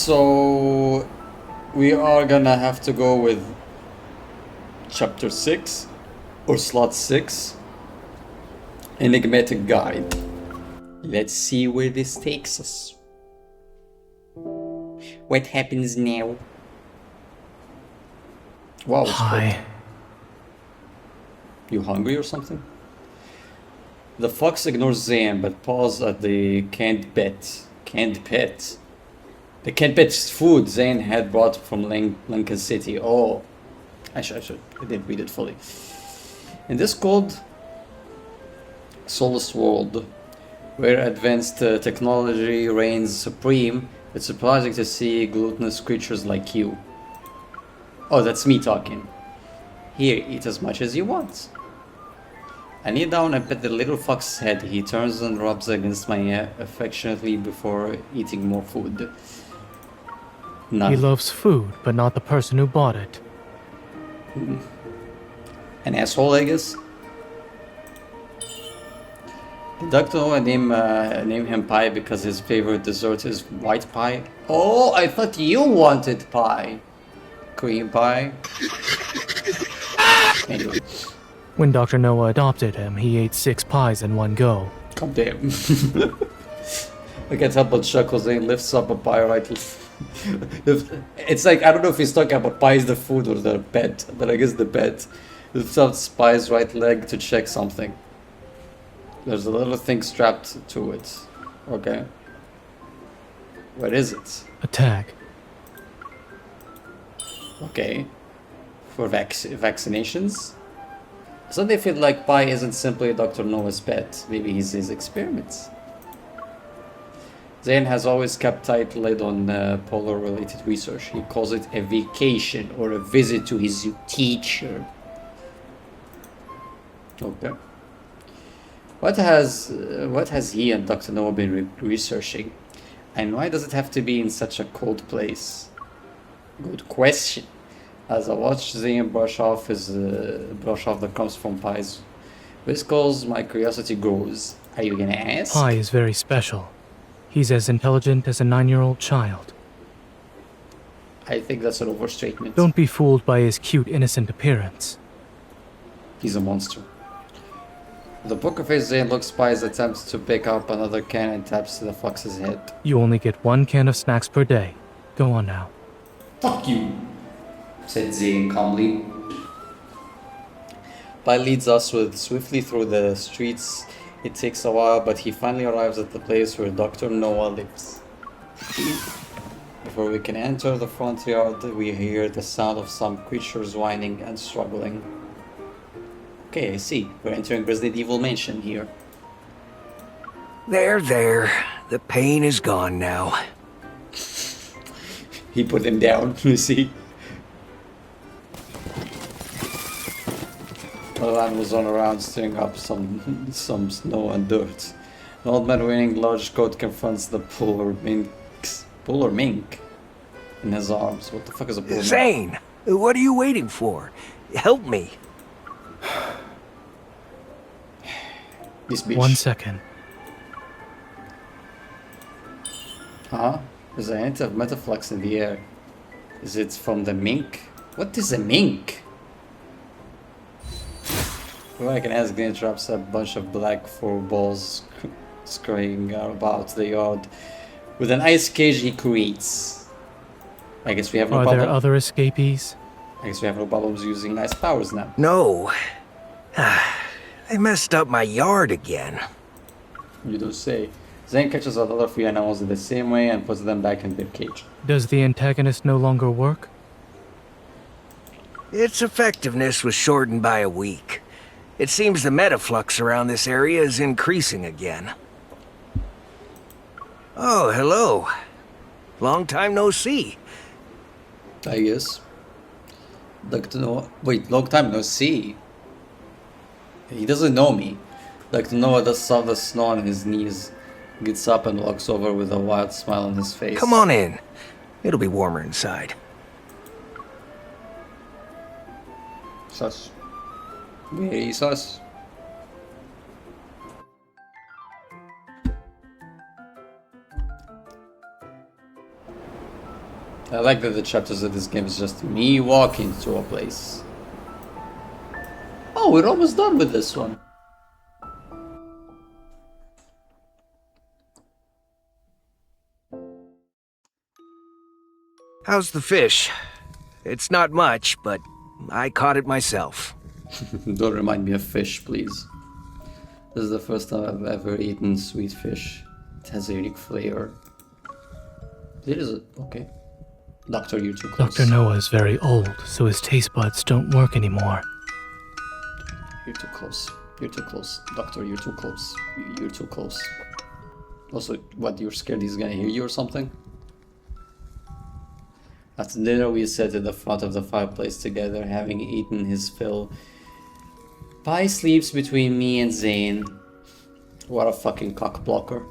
So we are gonna have to go with chapter 6 or slot 6, Enigmatic Guide. Let's see where this takes us. What happens now? Wow, it's cold. Hi. You hungry or something? The fox ignores Zan but paws at the canned pet. The canned pet's food Zane had brought from Lincoln City. Oh, I didn't read it fully. In this cold, soulless world, where advanced technology reigns supreme, it's surprising to see gluttonous creatures like you. Oh, that's me talking. Here, eat as much as you want. I kneel down and pet the little fox's head. He turns and rubs against my affectionately before eating more food. None. He loves food, but not the person who bought it. An asshole, I guess. The doctor name him Pie because his favorite dessert is white pie. Oh, I thought you wanted pie. Cream pie. Anyway. When Dr. Noah adopted him, he ate 6 pies in one go. Come damn. I can't help but chuckle. He lifts up a pie right. It's like, I don't know if he's talking about pies, the food, or the pet, but I guess the pet. Lifts up Spy's right leg to check something. There's a little thing strapped to it. Okay. What is it? A tag. Okay. For vaccinations? Suddenly I feel like Pi isn't simply Dr. Noah's pet. Maybe he's his experiments. Zane has always kept tight lid on polar-related research. He calls it a vacation or a visit to his teacher. Okay. What has he and Dr. Noah been researching? And why does it have to be in such a cold place? Good question. As I watch Zane brush off the crumbs from Pi's whiskers, my curiosity grows. Are you gonna ask? Pi is very special. He's as intelligent as a 9-year-old child. I think that's an overstatement. Don't be fooled by his cute, innocent appearance. He's a monster. The poker face Zane looks Pi's attempts to pick up another can and taps the fox's head. You only get 1 can of snacks per day. Go on now. Fuck you, said Zane calmly. Pi leads us swiftly through the streets. It takes a while, but he finally arrives at the place where Dr. Noah lives. Before we can enter the front yard, we hear the sound of some creatures whining and struggling. Okay, I see. We're entering Resident Evil Mansion here. There. The pain is gone now. He put him down, you see. The man was on around stirring up some snow and dirt. An old man wearing a large coat confronts the polar mink in his arms. What the fuck is a polar mink? Zane, what are you waiting for? Help me. This bitch. 1 second. Huh? There's a hint of metaflux in the air. Is it from the mink? What is a mink? Well, I can ask Glenn drops a bunch of black fur balls scurrying about the yard with an ice cage he creates. I guess we have no Are problem. there other escapees? I guess we have no problems using ice powers now. No. They messed up my yard again. You do say. Zane catches other free animals in the same way and puts them back in their cage. Does the antagonist no longer work? Its effectiveness was shortened by a week. It seems the metaflux around this area is increasing again. Oh, hello. Long time no see. I guess. Dr. Noah. Wait, long time no see. He doesn't know me. Dr. Noah does solve the snow on his knees, gets up and walks over with a wild smile on his face. Come on in. It'll be warmer inside. Sus. Very sus. I like that the chapters of this game is just me walking to a place. Oh, we're almost done with this one. How's the fish? It's not much, but I caught it myself. Don't remind me of fish, please. This is the first time I've ever eaten sweet fish. It has a unique flavor. It is okay. Doctor, you're too close. Dr. Noah is very old, so his taste buds don't work anymore. You're too close. You're too close. Doctor, you're too close. You're too close. Also, what, you're scared he's gonna hear you or something? After dinner, we sat in the front of the fireplace together, having eaten his fill. Pi sleeps between me and Zane. What a fucking cock blocker.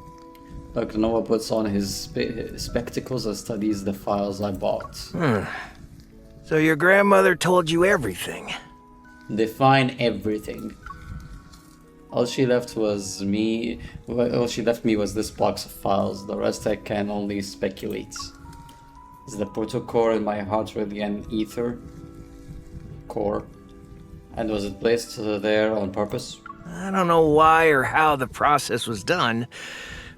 Dr. Noah puts on his spectacles and studies the files I bought. So your grandmother told you everything? Define everything. All she left was me. All she left me was this box of files. The rest I can only speculate. Is the proto-core in my heart really an ether core? And was it placed there on purpose? I don't know why or how the process was done,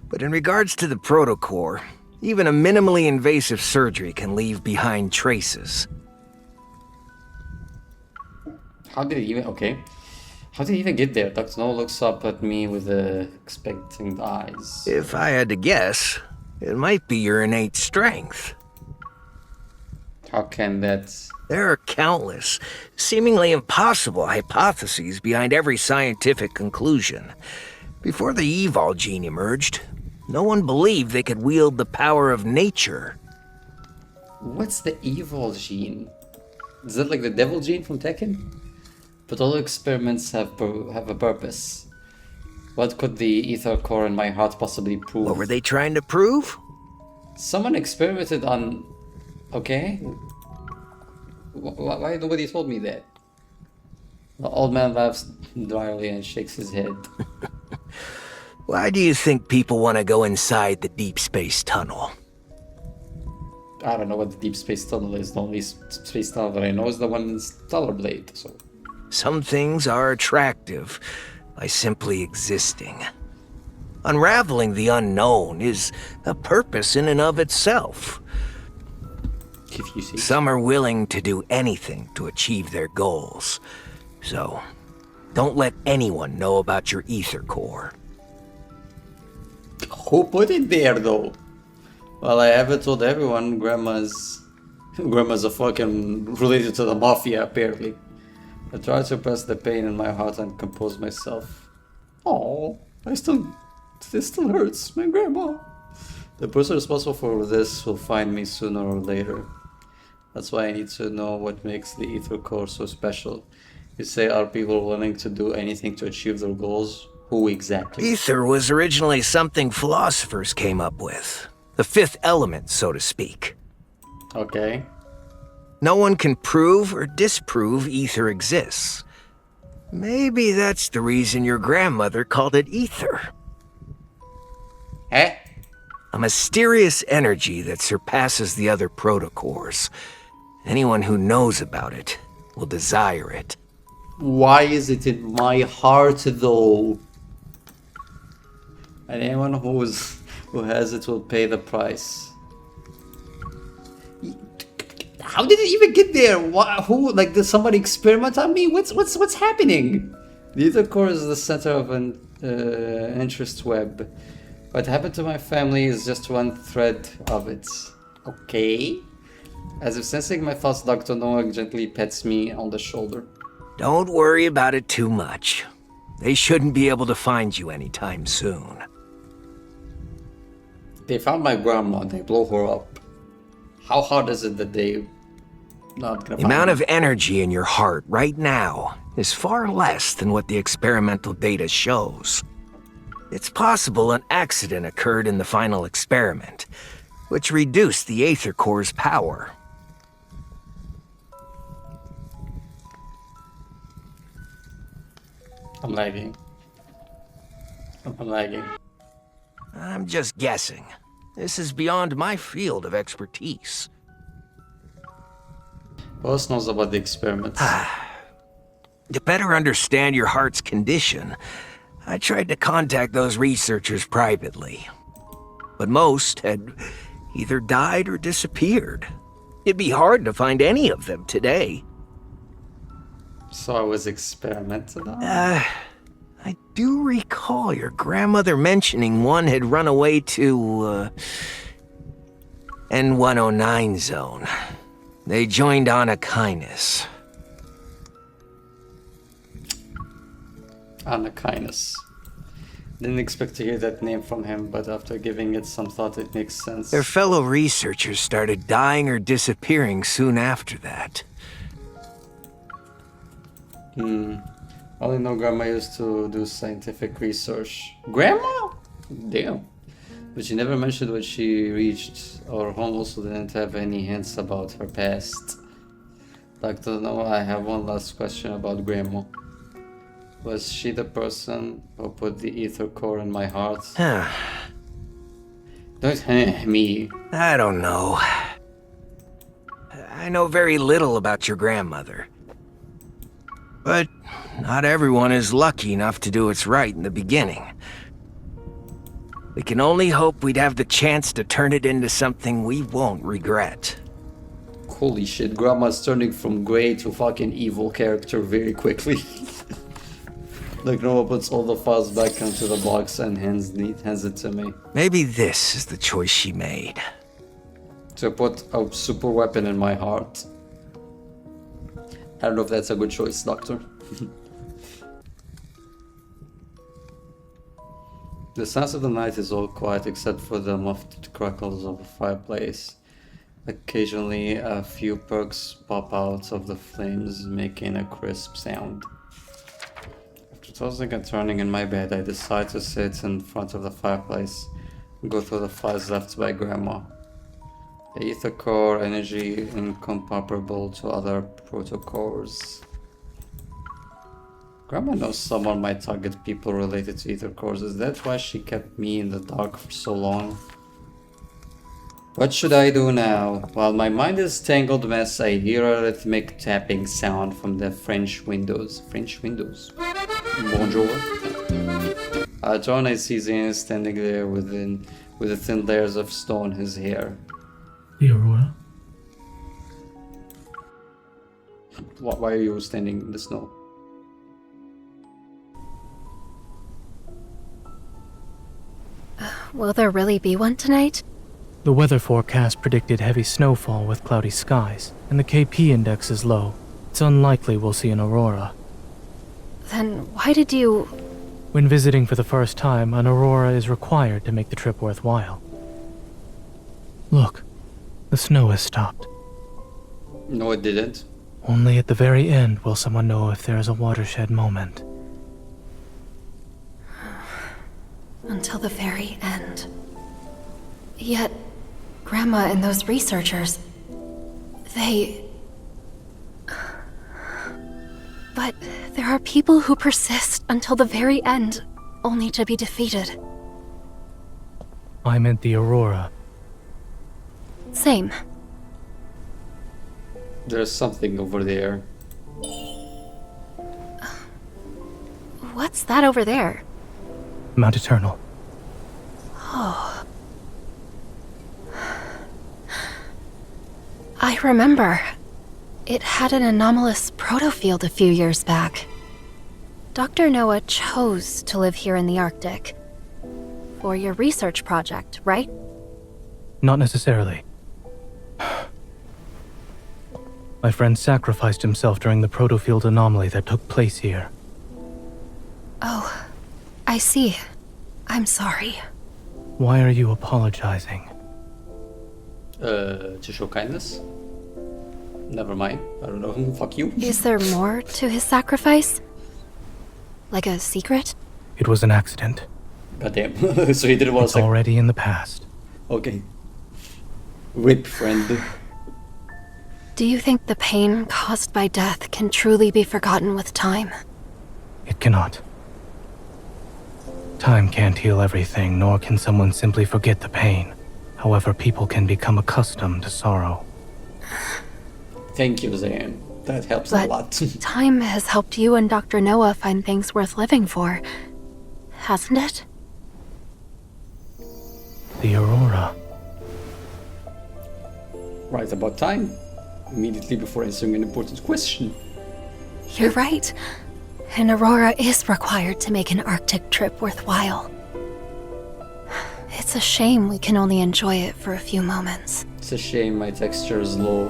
but in regards to the proto-core, even a minimally invasive surgery can leave behind traces. How did it even... Okay. How did he even get there? Dr. Noah looks up at me with expectant eyes. If I had to guess, it might be your innate strength. How can that... There are countless, seemingly impossible hypotheses behind every scientific conclusion. Before the Evol gene emerged, no one believed they could wield the power of nature. What's the evil gene? Is that like the devil gene from Tekken? But all experiments have a purpose. What could the ether core in my heart possibly prove? What were they trying to prove? Someone experimented on... Okay? Why nobody told me that? The old man laughs dryly and shakes his head. Why do you think people want to go inside the deep space tunnel? I don't know what the deep space tunnel is. The only space tunnel that I know is the one in Stellar Blade, so... Some things are attractive by simply existing. Unraveling the unknown is a purpose in and of itself. If you see... Some are willing to do anything to achieve their goals. So, don't let anyone know about your ether core. Who put it there, though? Well, I haven't told everyone. Grandma's a fucking related to the mafia, apparently. I try to suppress the pain in my heart and compose myself. Oh, this still hurts, my grandma. The person responsible for this will find me sooner or later. That's why I need to know what makes the ether core so special. You say, are people willing to do anything to achieve their goals? Who exactly? Ether was originally something philosophers came up with. The fifth element, so to speak. Okay. No one can prove or disprove ether exists. Maybe that's the reason your grandmother called it ether. Eh? A mysterious energy that surpasses the other protocores. Anyone who knows about it will desire it. Why is it in my heart, though? And anyone who has it will pay the price. How did it even get there? Who, like, did somebody experiment on me? What's happening? The ether core is the center of an interest web. What happened to my family is just one thread of it. Okay. As if sensing my thoughts, Dr. Noah gently pets me on the shoulder. Don't worry about it too much. They shouldn't be able to find you anytime soon. They found my grandma. They blow her up. How hard is it that they not gonna The find amount me? of energy in your heart right now is far less than what the experimental data shows. It's possible an accident occurred in the final experiment, which reduced the Aether Core's power. I'm lagging. I'm lagging. I'm just guessing. This is beyond my field of expertise. Who else knows about the experiments? To better understand your heart's condition, I tried to contact those researchers privately. But most had either died or disappeared. It'd be hard to find any of them today. So I was experimented on? I do recall your grandmother mentioning one had run away to, N109 zone. They joined Anna Kindness. Anna Kindness. Didn't expect to hear that name from him, but after giving it some thought, it makes sense. Their fellow researchers started dying or disappearing soon after that. I only know Grandma used to do scientific research. Grandma? Damn. But she never mentioned what she reached. Our home also didn't have any hints about her past. Dr. Noah, I have one last question about Grandma. Was she the person who put the ether core in my heart? Don't me. I don't know. I know very little about your grandmother. But not everyone is lucky enough to do what's right in the beginning. We can only hope we'd have the chance to turn it into something we won't regret. Holy shit, Grandma's turning from grey to fucking evil character very quickly. Like Noah puts all the files back into the box and hands it to me. Maybe this is the choice she made. To put a super weapon in my heart. I don't know if that's a good choice, Doctor. The silence of the night is all quiet except for the muffled crackles of a fireplace. Occasionally, a few perks pop out of the flames, making a crisp sound. After tossing and turning in my bed, I decide to sit in front of the fireplace and go through the files left by Grandma. The ether core energy incomparable to other protocores. Grandma knows someone might target people related to ether cores. Is that why she kept me in the dark for so long? What should I do now? While my mind is tangled mess, I hear a rhythmic tapping sound from the French windows. French windows. Bonjour. I turn, I see Zane standing there with the thin layers of snow in his hair. The Aurora? Why are you standing in the snow? Will there really be one tonight? The weather forecast predicted heavy snowfall with cloudy skies, and the KP index is low. It's unlikely we'll see an aurora. Then why did you... When visiting for the first time, an aurora is required to make the trip worthwhile. Look, the snow has stopped. No, it didn't. Only at the very end will someone know if there is a watershed moment. Until the very end. Yet, Grandma and those researchers... they... But there are people who persist until the very end, only to be defeated. I meant the aurora. Same. There's something over there. What's that over there? Mount Eternal. I remember. It had an anomalous protofield a few years back. Dr. Noah chose to live here in the Arctic. For your research project, right? Not necessarily. My friend sacrificed himself during the protofield anomaly that took place here. Oh, I see. I'm sorry. Why are you apologizing? To show kindness? Never mind. I don't know. Fuck you. Is there more to his sacrifice? Like a secret? It was an accident. Goddamn. So he did it while It's already in the past. Okay. Rip, friend. Do you think the pain caused by death can truly be forgotten with time? It cannot. Time can't heal everything, nor can someone simply forget the pain. However, people can become accustomed to sorrow. Thank you, Zayn. That helps a But lot. time has helped you and Dr. Noah find things worth living for, hasn't it? The Aurora. Right about time. Immediately before answering an important question. You're right. An Aurora is required to make an Arctic trip worthwhile. It's a shame we can only enjoy it for a few moments. It's a shame my texture is low.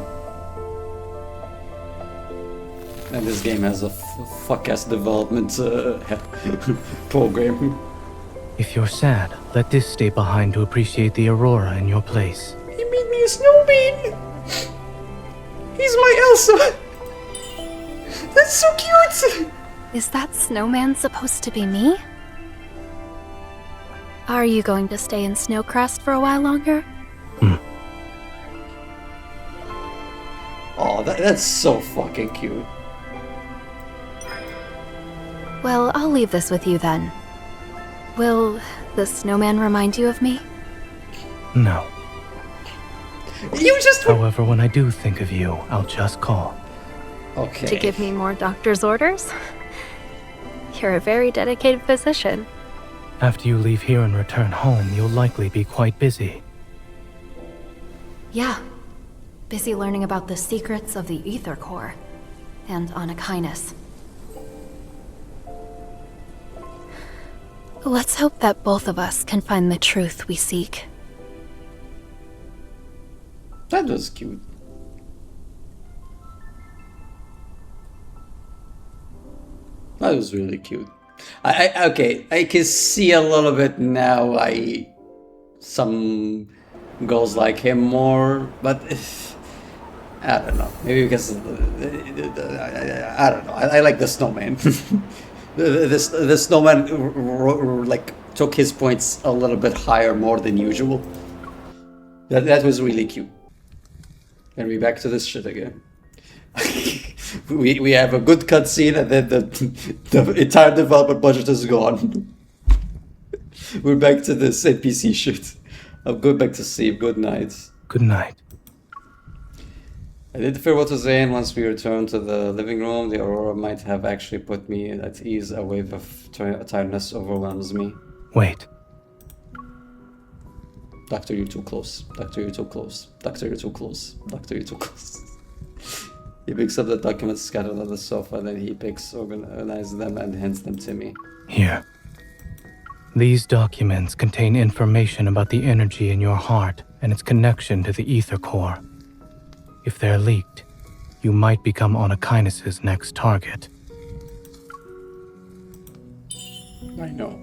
And this game has a fuck-ass development program. If you're sad, let this stay behind to appreciate the Aurora in your place. He made me a snowman! He's my Elsa! That's so cute! Is that snowman supposed to be me? Are you going to stay in Snowcrest for a while longer? Oh, that's so fucking cute. Well, I'll leave this with you then. Will the snowman remind you of me? No. You just... However, when I do think of you, I'll just call. Okay. To give me more doctor's orders? You're a very dedicated physician. After you leave here and return home, you'll likely be quite busy. Yeah. Busy learning about the secrets of the Ether Core. And Anakinus. Let's hope that both of us can find the truth we seek. That was cute. That was really cute. Okay, I can see a little bit now why some girls like him more, but I don't know. Maybe because I don't know. I like the snowman. the snowman like took his points a little bit higher, more than usual. That was really cute. And we back to this shit again. we have a good cutscene and then the entire development budget is gone. We're back to this NPC shit. I'm going back to sleep. Good night. Good night. I did farewell to Zayn. Once we returned to the living room, the Aurora might have actually put me at ease. A wave of tiredness overwhelms me. Wait. Doctor, you're too close. Doctor, you're too close. Doctor, you're too close. Doctor, you're too close. He picks up the documents scattered on the sofa, then he organizes them and hands them to me. Here. These documents contain information about the energy in your heart and its connection to the Ether Core. If they're leaked, you might become Anakinus' next target. I know.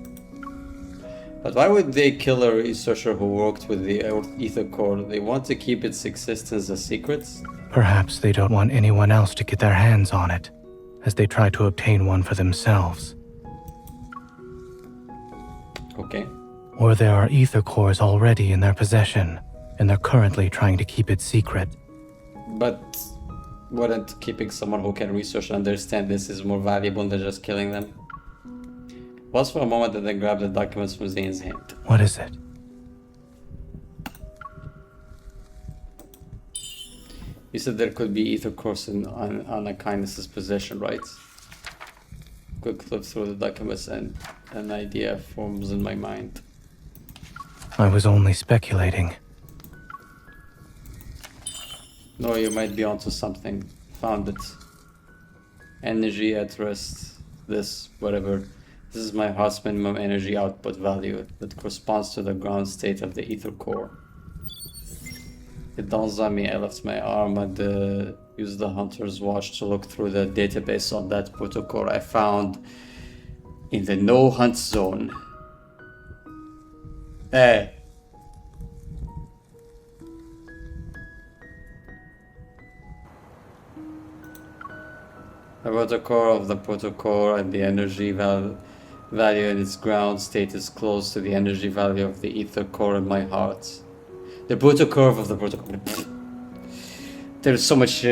But why would they kill a researcher who worked with the Ether Core? They want to keep its existence a secret? Perhaps they don't want anyone else to get their hands on it, as they try to obtain one for themselves. Okay. Or there are Ether Cores already in their possession, and they're currently trying to keep it secret. But wouldn't keeping someone who can research and understand this is more valuable than just killing them? Pause for a moment and then grab the documents from Zayn's hand. What is it? You said there could be Ether Cores on Anakinus' possession, right? Quick flip through the documents and an idea forms in my mind. I was only speculating. No, you might be onto something. Found it. Energy at rest. This, whatever. This is my heart's minimum energy output value that corresponds to the ground state of the Ether Core. It dawns on me. I left my arm and used the hunter's watch to look through the database on that protocol I found in the no hunt zone. Hey. The protocol of the protocol and the energy value in its ground state is close to the energy value of the Ether Core in my heart. The protocol of the protocol. There's so much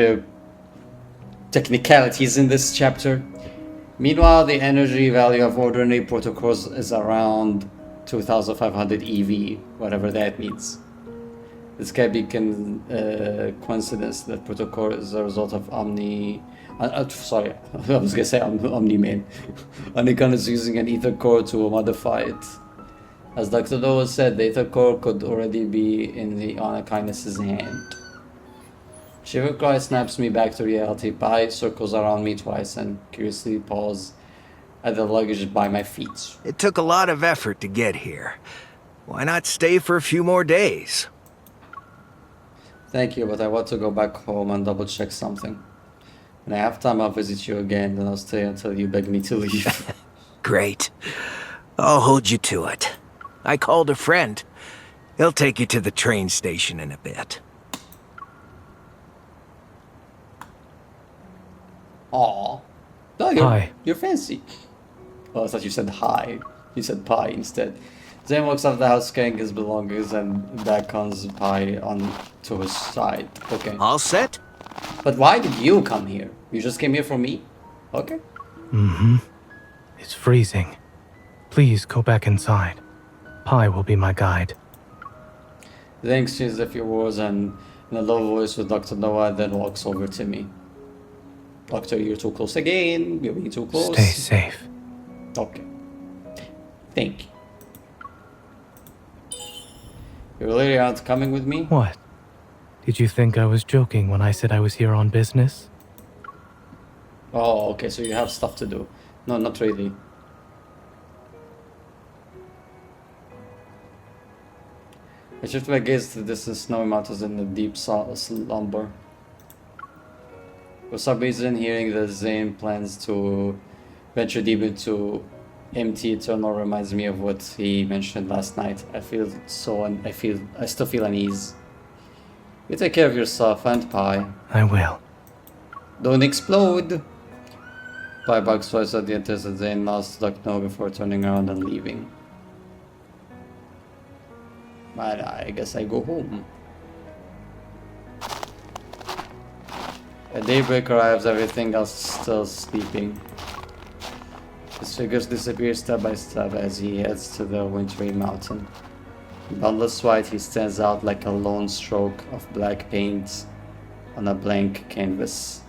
technicalities in this chapter. Meanwhile, the energy value of ordinary protocols is around 2500 EV, whatever that means. This can be coincidence that protocol is a result of sorry, I was gonna say Omni-Man. Omnicon is using an ether core to modify it. As Dr. Noah said, the ether core could already be in the Anakinus's hand. Shiver Cry snaps me back to reality. Pi circles around me twice and curiously paws at the luggage by my feet. It took a lot of effort to get here. Why not stay for a few more days? Thank you, but I want to go back home and double check something. When I have time, I'll visit you again, then I'll stay until you beg me to leave. Great. I'll hold you to it. I called a friend. He'll take you to the train station in a bit. Aww. Oh, Hi. You're fancy. Oh, I thought you said hi. You said pie instead. Zane walks out of the house carrying his belongings and beckons Pi on to his side. Okay. All set? But why did you come here? You just came here for me? Okay. Mm-hmm. It's freezing. Please go back inside. Pi will be my guide. Zane exchanges a few words and in a low voice with Dr. Noah, then walks over to me. Doctor, you're too close again. You're being too close. Stay safe. Okay. Thank you. You really aren't coming with me? What? Did you think I was joking when I said I was here on business? Oh, okay, so you have stuff to do. No, not really. I shift my gaze to the distant snowy mountains in the deep slumber. For some reason, hearing that Zane plans to venture deep into empty eternal reminds me of what he mentioned last night. I still feel unease. You take care of yourself and Pi. I will. Don't explode! Pi barks twice at the entrance and Zane nods to Dr. Noah before turning around and leaving. But I guess I go home. At daybreak arrives, everything else still sleeping. His figures disappear step by step as he heads to the wintry mountain. In boundless white, he stands out like a lone stroke of black paint on a blank canvas,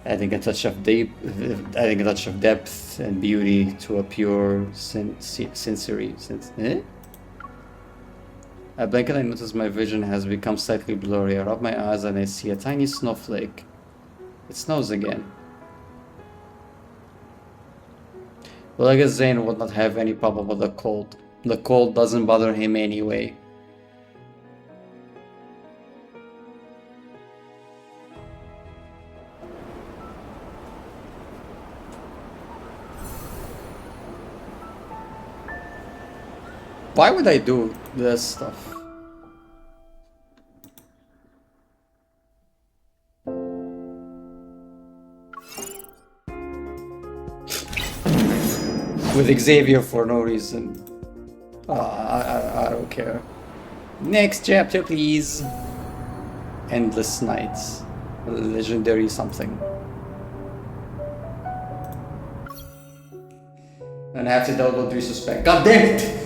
adding a touch of depth and beauty to a pure sensory. I blink and I notice my vision has become slightly blurry. I rub my eyes and I see a tiny snowflake. It snows again. Well, I guess Zane would not have any problem with the cold. The cold doesn't bother him anyway. Why would I do this stuff? With Xavier for no reason. I don't care. Next chapter, please. Endless Nights. Legendary something. And I have to download Resuspect. God damn it!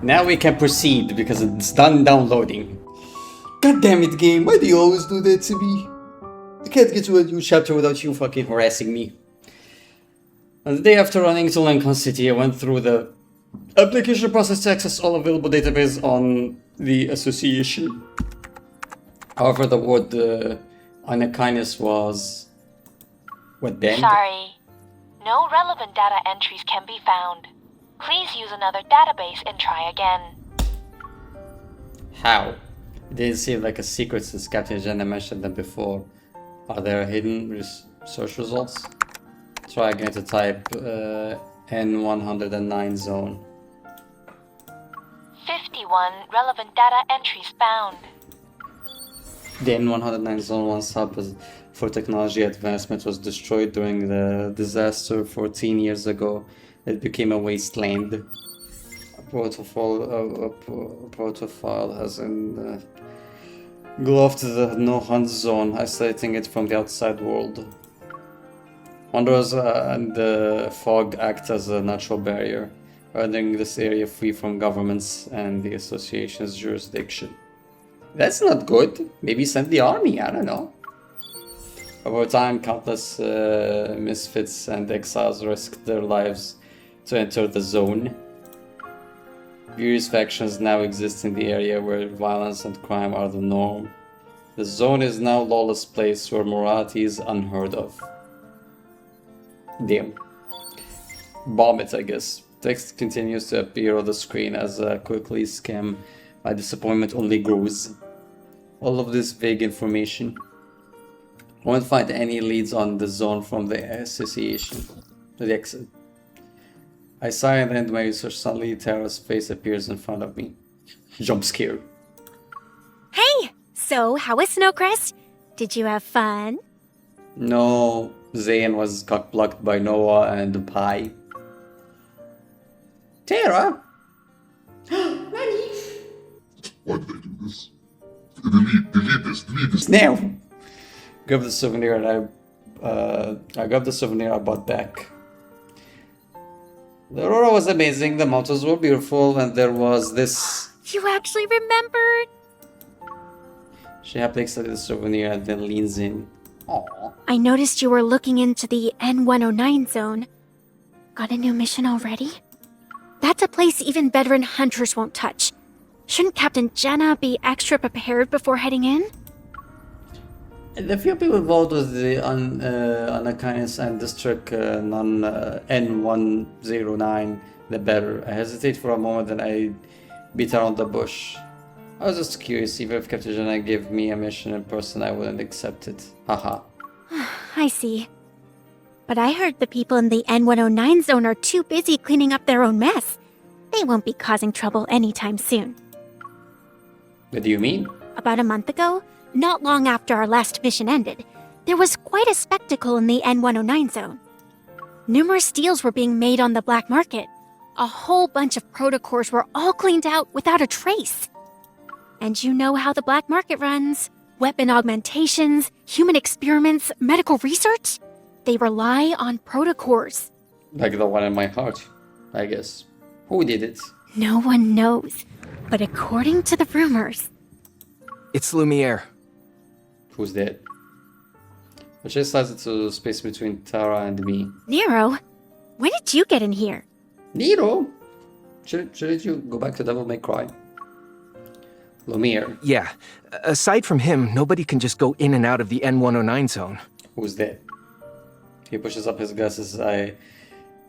Now we can proceed because it's done downloading. God damn it, game. Why do you always do that to me? I can't get to a new chapter without you fucking harassing me. On the day after running to Lincoln City, I went through the application process to access all available database on the association. However, the word Anakinus was... what then? Sorry. No relevant data entries can be found. Please use another database and try again. How? It didn't seem like a secret since Captain Jenna mentioned them before. Are there hidden search results? Try again to type N109 zone. 51 relevant data entries found. The N109 zone, once hub for technology advancement, was destroyed during the disaster 14 years ago. It became a wasteland. A protofile has engulfed the no-hunt zone, isolating it from the outside world. Wanderers and the fog act as a natural barrier, rendering this area free from governments and the association's jurisdiction. That's not good. Maybe send the army, I don't know. Over time, countless misfits and exiles risked their lives to enter the zone. Various factions now exist in the area where violence and crime are the norm. The zone is now a lawless place where morality is unheard of. Damn. Bomb it, I guess. Text continues to appear on the screen as I quickly skim. My disappointment only grows. All of this vague information. I won't find any leads on the zone from the association. The exit. I sigh and end my research. Suddenly, Tara's face appears in front of me. Jump scare. Hey! So, how was Snowcrest? Did you have fun? No, Zayn was cock-blocked by Noah and the pie. Tara? Nani? Why did they do this? Delete this. Now! Grab the souvenir and I grabbed the souvenir I bought back. The aurora was amazing, the mountains were beautiful, and there was this... You actually remembered? She happily accepted the souvenir and then leans in. Aww. I noticed you were looking into the N109 zone. Got a new mission already? That's a place even veteran hunters won't touch. Shouldn't Captain Jenna be extra prepared before heading in? The few people involved with the Anakinis and District N109, the better. I hesitate for a moment and I beat around the bush. I was just curious, even if Captain Jenna gave me a mission in person, I wouldn't accept it. Haha. I see. But I heard the people in the N109 zone are too busy cleaning up their own mess. They won't be causing trouble anytime soon. What do you mean? About a month ago, not long after our last mission ended, there was quite a spectacle in the N109 zone. Numerous deals were being made on the black market. A whole bunch of protocors were all cleaned out without a trace. And you know how the black market runs. Weapon augmentations, human experiments, medical research. They rely on protocors. Like the one in my heart, I guess. Who did it? No one knows. But according to the rumors... It's Lumiere. Who's dead? The chase slides into the space between Tara and me. Nero, when did you get in here? Nero? Shouldn't you go back to Devil May Cry? Lumiere. Yeah. Aside from him, nobody can just go in and out of the N109 zone. Who's dead? He pushes up his glasses. A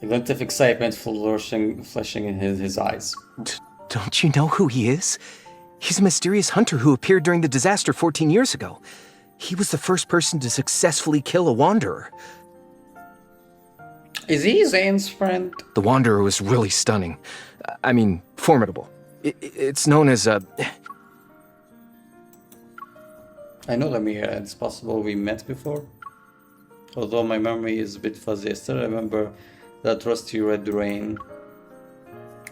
glint of excitement flashing in his eyes. Don't you know who he is? He's a mysterious hunter who appeared during the disaster 14 years ago. He was the first person to successfully kill a Wanderer. Is he Zane's friend? The Wanderer was really stunning. I mean, formidable. It's known as a... I know Lumiere, and it's possible we met before. Although my memory is a bit fuzzy, I still remember that rusty red rain.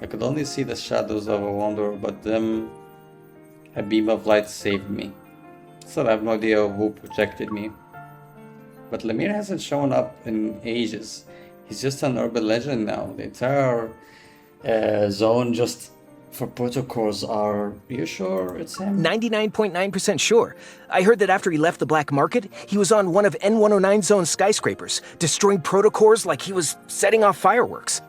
I could only see the shadows of a wanderer, but then a beam of light saved me. Still, I have no idea who protected me. But Lumiere hasn't shown up in ages. He's just an urban legend now. The entire zone just for protocors are... You sure it's him? 99.9% sure. I heard that after he left the black market, he was on one of N109 Zone's skyscrapers, destroying protocors like he was setting off fireworks.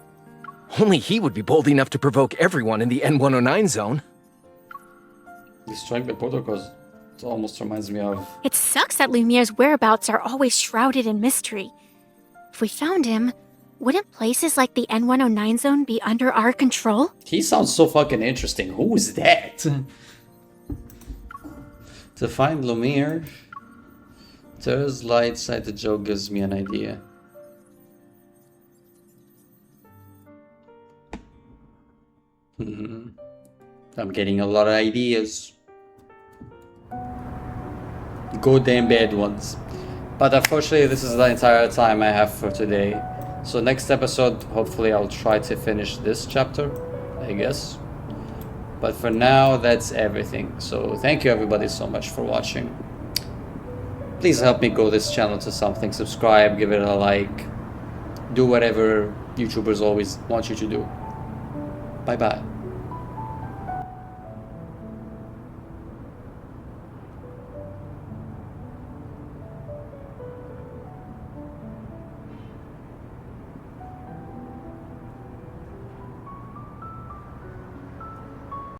Only he would be bold enough to provoke everyone in the N109 zone. Destroying the protocors, it almost reminds me of... It sucks that Lumiere's whereabouts are always shrouded in mystery. If we found him, wouldn't places like the N109 zone be under our control? He sounds so fucking interesting. Who is that? To find Lumiere, Tara's light sided joke gives me an idea. I'm getting a lot of ideas. Goddamn bad ones. But unfortunately, this is the entire time I have for today. So next episode, hopefully I'll try to finish this chapter, I guess. But for now, that's everything. So thank you everybody so much for watching. Please help me grow this channel to something. Subscribe, give it a like. Do whatever YouTubers always want you to do. Bye bye.